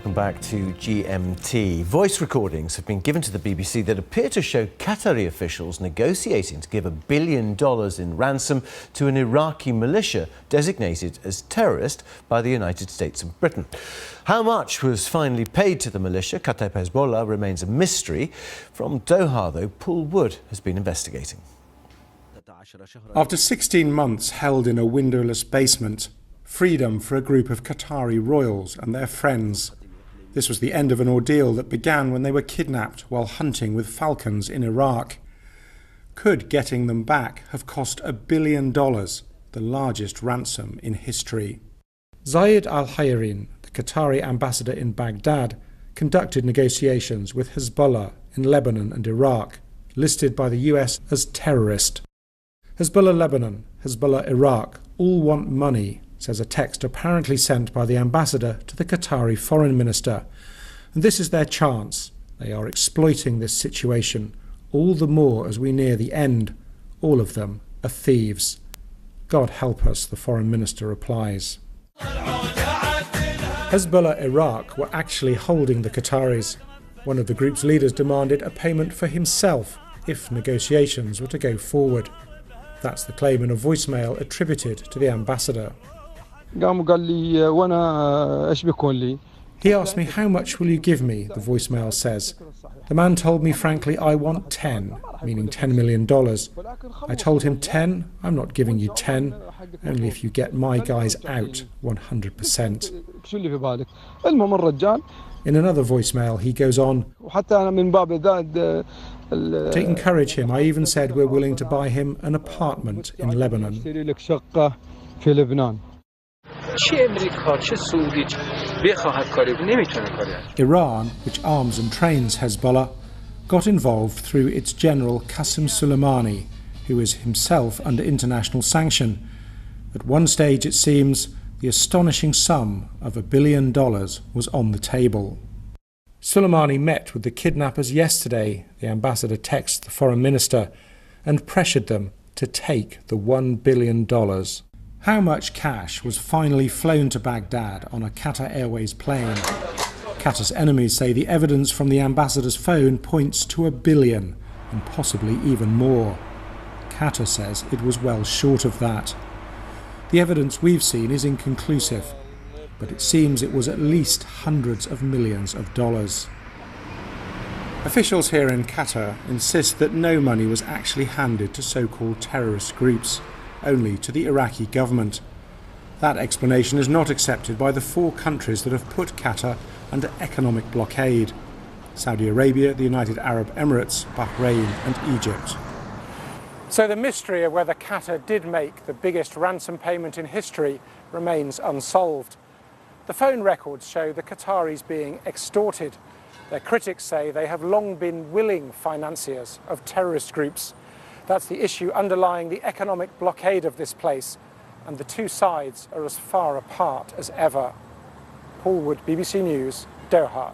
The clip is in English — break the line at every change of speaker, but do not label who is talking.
welcome back to GMT. Voice recordings have been given to the BBC that appear to show Qatari officials negotiating to give $1 billion in ransom to an Iraqi militia designated as terrorist by the United States and Britain. How much was finally paid to the militia, Kataib Hezbollah, remains a mystery. From Doha, though, Paul Wood has been investigating.
After 16 months held in a windowless basement, freedom for a group of Qatari royals and their friends. This was the end of an ordeal that began when they were kidnapped while hunting with falcons in Iraq. Could getting them back have cost $1 billion, the largest ransom in history? Zayed al-Hayrin, the Qatari ambassador in Baghdad, conducted negotiations with Hezbollah in Lebanon and Iraq, listed by the US as terrorist. Hezbollah Lebanon, Hezbollah Iraq all want money, says a text apparently sent by the ambassador to the Qatari foreign minister. And this is their chance. They are exploiting this situation, all the more as we near the end. All of them are thieves. God help us, the foreign minister replies. Hezbollah Iraq were actually holding the Qataris. One of the group's leaders demanded a payment for himself if negotiations were to go forward. That's the claim in a voicemail attributed to the ambassador. He asked me, "How much will you give me?" the voicemail says. The man told me, frankly, "I want 10, meaning $10 million. I told him 10, I'm not giving you 10, only if you get my guys out 100%. In another voicemail, he goes on, to encourage him, I even said we're willing to buy him an apartment in Lebanon. Iran, which arms and trains Hezbollah, got involved through its general Qasem Soleimani, who is himself under international sanction. At one stage, it seems, the astonishing sum of $1 billion was on the table. Soleimani met with the kidnappers yesterday, the ambassador texts the foreign minister, and pressured them to take the $1 billion. How much cash was finally flown to Baghdad on a Qatar Airways plane? Qatar's enemies say the evidence from the ambassador's phone points to $1 billion, and possibly even more. Qatar says it was well short of that. The evidence we've seen is inconclusive, but it seems it was at least hundreds of millions of dollars. Officials here in Qatar insist that no money was actually handed to so-called terrorist groups, only to the Iraqi government. That explanation is not accepted by the 4 countries that have put Qatar under economic blockade: Saudi Arabia, the United Arab Emirates, Bahrain and Egypt. So the mystery of whether Qatar did make the biggest ransom payment in history remains unsolved. The phone records show the Qataris being extorted. Their critics say they have long been willing financiers of terrorist groups. That's the issue underlying the economic blockade of this place, and the two sides are as far apart as ever. Paul Wood, BBC News, Doha.